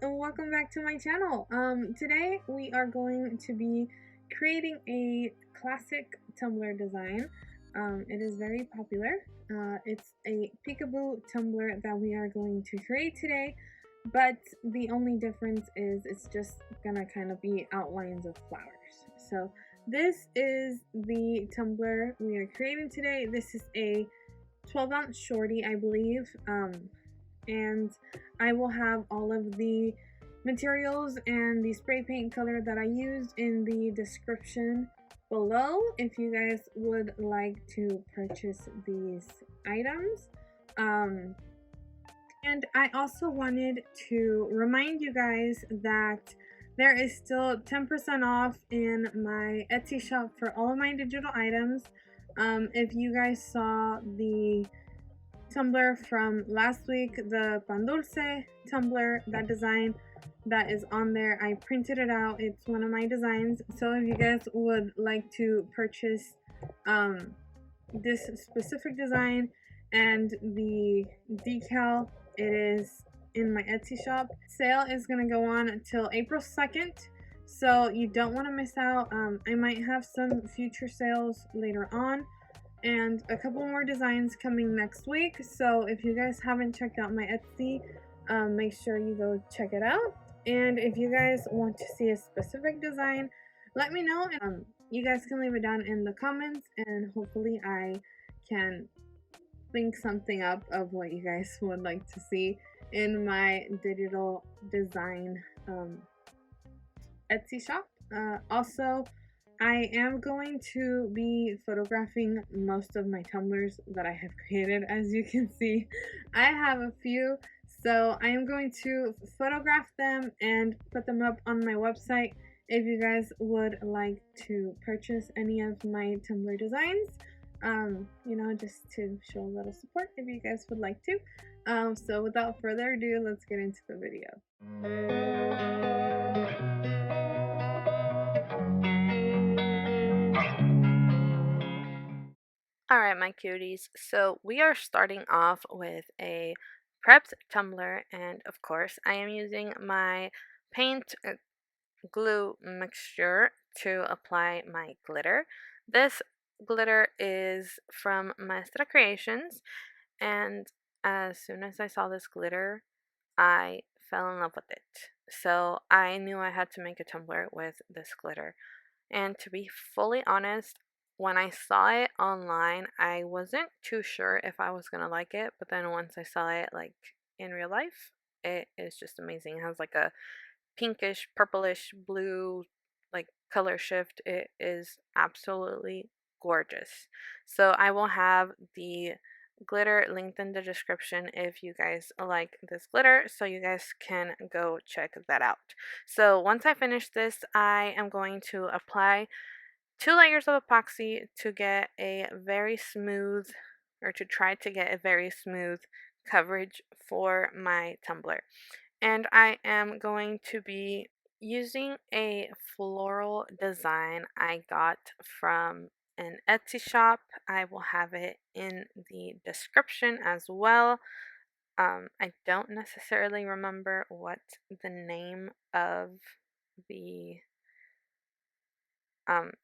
and welcome back to my channel. Today we are going to be creating a classic tumbler design. It is very popular. It's a peekaboo tumbler that we are going to create today, but the only difference is it's just gonna kind of be outlines of flowers. So this is the tumbler we are creating today. This is a 12-ounce shorty, I believe. And I will have all of the materials and the spray paint color that I used in the description below if you guys would like to purchase these items. And I also wanted to remind you guys that there is still 10% off in my Etsy shop for all of my digital items. If you guys saw the tumbler from last week, the Pan Dulce tumbler, that design that is on there, I printed it out. It's one of my designs. So if you guys would like to purchase this specific design and the decal, it is in my Etsy shop. Sale is going to go on until April 2nd, so you don't want to miss out. I might have some future sales later on and a couple more designs coming next week. So if you guys haven't checked out my Etsy, make sure you go check it out. And if you guys want to see a specific design, let me know. You guys can leave it down in the comments, and hopefully I can think something up of what you guys would like to see in my digital design Etsy shop. Also, I am going to be photographing most of my tumblers that I have created. As you can see, I have a few, so I am going to photograph them and put them up on my website if you guys would like to purchase any of my tumbler designs. You know, just to show a little support if you guys would like to. So without further ado, let's get into the video. Alright, my cuties, so we are starting off with a prepped tumbler, and of course I am using my paint glue mixture to apply my glitter. This glitter is from Maestra Creations, and as soon as I saw this glitter, I fell in love with it. So I knew I had to make a tumbler with this glitter. And to be fully honest, when I saw it online, I wasn't too sure if I was gonna like it, but then once I saw it like in real life, it is just amazing. It has like a pinkish, purplish, blue like color shift. It is absolutely gorgeous. So I will have the glitter linked in the description if you guys like this glitter, so you guys can go check that out. So once I finish this, I am going to apply 2 layers of epoxy to get a very smooth, or to try to get a very smooth coverage for my tumbler. And I am going to be using a floral design I got from an Etsy shop. I will have it in the description as well. I don't necessarily remember what the name of the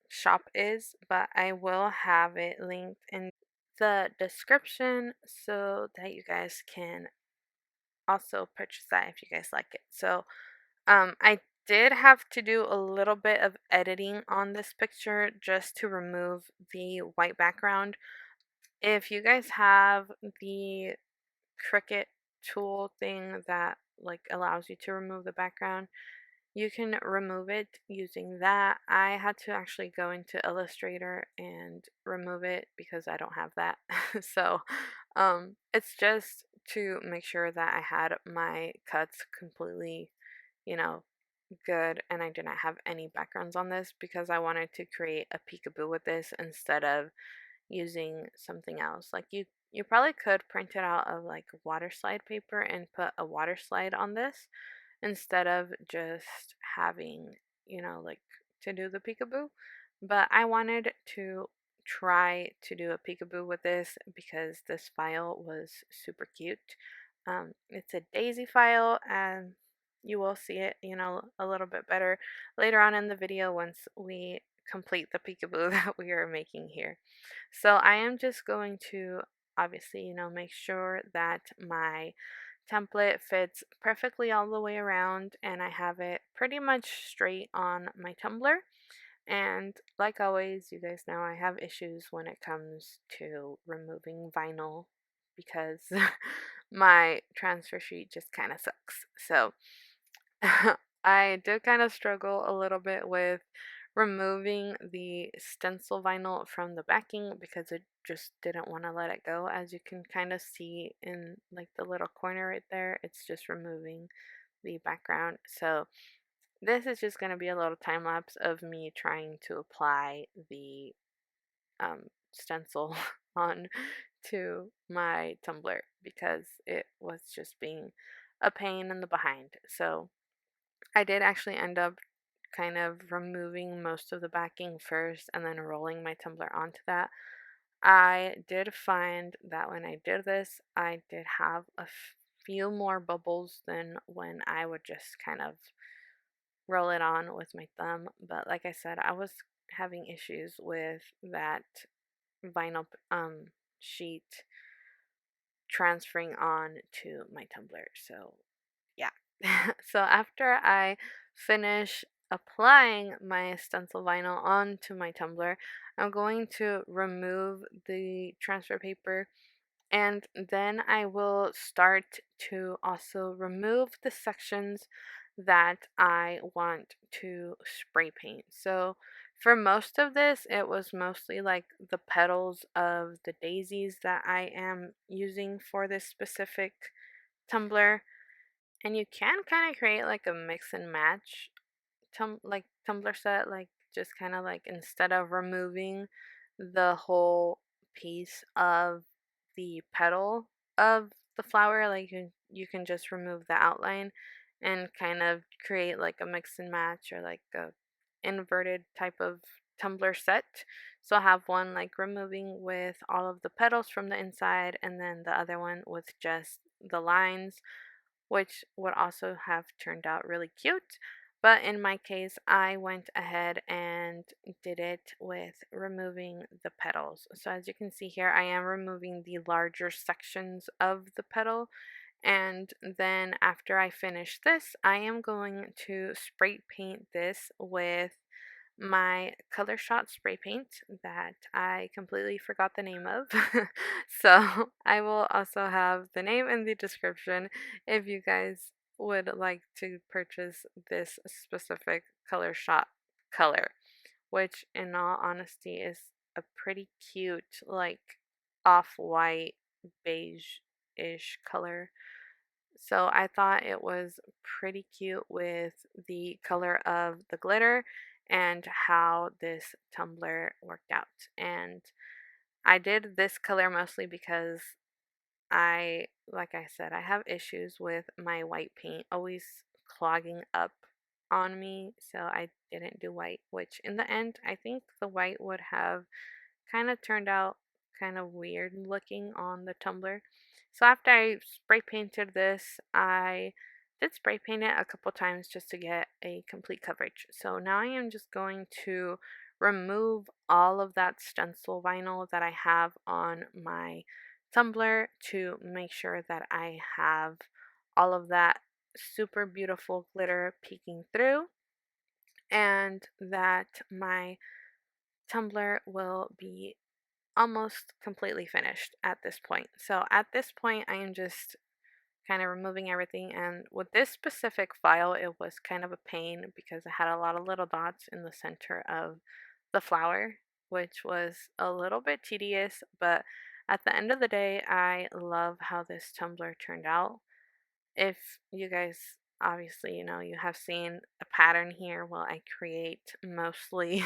shop is, but I will have it linked in the description so that you guys can also purchase that if you guys like it. So I did have to do a little bit of editing on this picture just to remove the white background. If you guys have the Cricut tool thing that like allows you to remove the background, you can remove it using that. I had to actually go into Illustrator and remove it because I don't have that. So it's just to make sure that I had my cuts completely, you know, good, and I didn't have any backgrounds on this because I wanted to create a peekaboo with this instead of using something else. Like you probably could print it out of like water slide paper and put a water slide on this instead of just having, you know, like to do the peekaboo. But I wanted to try to do a peekaboo with this because this file was super cute. It's a daisy file, and you will see it, a little bit better later on in the video once we complete the peekaboo that we are making here. So I am just going to obviously, make sure that my template fits perfectly all the way around and I have it pretty much straight on my tumbler. And like always, you guys know I have issues when it comes to removing vinyl because my transfer sheet just kind of sucks. So I did kind of struggle a little bit with removing the stencil vinyl from the backing because it just didn't want to let it go. As you can kind of see in like the little corner right there, it's just removing the background. So this is just going to be a little time lapse of me trying to apply the stencil on to my tumbler because it was just being a pain in the behind. So I did actually end up kind of removing most of the backing first and then rolling my tumbler onto that. I did find that when I did this, I did have a few more bubbles than when I would just kind of roll it on with my thumb. But like I said, I was having issues with that vinyl sheet transferring on to my tumbler. So yeah. So after I finish applying my stencil vinyl onto my tumbler, I'm going to remove the transfer paper and then I will start to also remove the sections that I want to spray paint. So for most of this, it was mostly like the petals of the daisies that I am using for this specific tumbler. And you can kind of create like a mix and match like tumbler set, like just kind of like instead of removing the whole piece of the petal of the flower, like you can just remove the outline and kind of create like a mix and match or like a inverted type of tumbler set. So I have one like removing with all of the petals from the inside and then the other one with just the lines, which would also have turned out really cute. But in my case, I went ahead and did it with removing the petals. So as you can see here, I am removing the larger sections of the petal. And then after I finish this, I am going to spray paint this with my color shot spray paint that I completely forgot the name of. So I will also have the name in the description if you guys would like to purchase this specific color shot color, which in all honesty is a pretty cute, like off-white beige-ish color. So I thought it was pretty cute with the color of the glitter and how this tumbler worked out. And I did this color mostly because like I said, I have issues with my white paint always clogging up on me. So I didn't do white, which in the end, I think the white would have kind of turned out kind of weird looking on the tumbler. So after I spray painted this, I did spray paint it a couple times just to get a complete coverage. So now I am just going to remove all of that stencil vinyl that I have on my tumbler to make sure that I have all of that super beautiful glitter peeking through and that my tumbler will be almost completely finished at this point. So at this point, I am just kind of removing everything. And with this specific file, it was kind of a pain because it had a lot of little dots in the center of the flower, which was a little bit tedious. But at the end of the day, I love how this tumbler turned out. If you guys obviously, you have seen a pattern here, well, I create mostly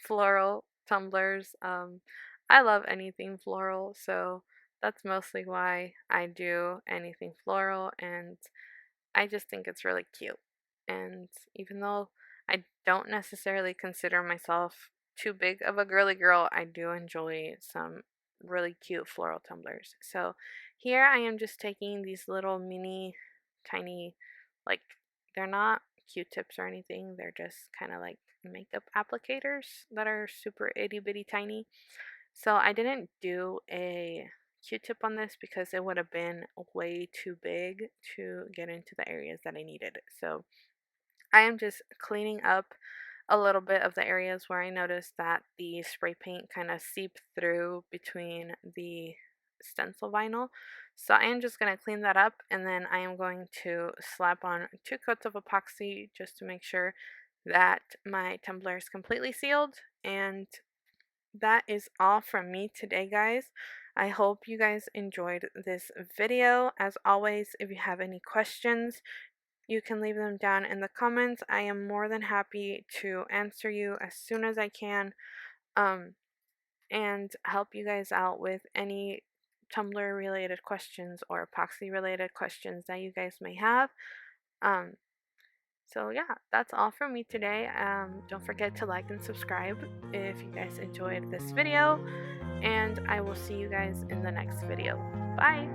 floral tumblers. I love anything floral, so that's mostly why I do anything floral, and I just think it's really cute. And even though I don't necessarily consider myself too big of a girly girl, I do enjoy some really cute floral tumblers. So here I am just taking these little mini tiny like they're not Q-tips or anything, they're just kind of like makeup applicators that are super itty bitty tiny. So I didn't do a Q-tip on this because it would have been way too big to get into the areas that I needed. So I am just cleaning up a little bit of the areas where I noticed that the spray paint kind of seeped through between the stencil vinyl. So I am just going to clean that up, and then I am going to slap on 2 coats of epoxy just to make sure that my tumbler is completely sealed. And that is all from me today, guys. I hope you guys enjoyed this video. As always, if you have any questions, you can leave them down in the comments. I am more than happy to answer you as soon as I can, um, and help you guys out with any Tumblr related questions or epoxy related questions that you guys may have. Um, so yeah, that's all from me today. Don't forget to like and subscribe if you guys enjoyed this video, and I will see you guys in the next video. Bye!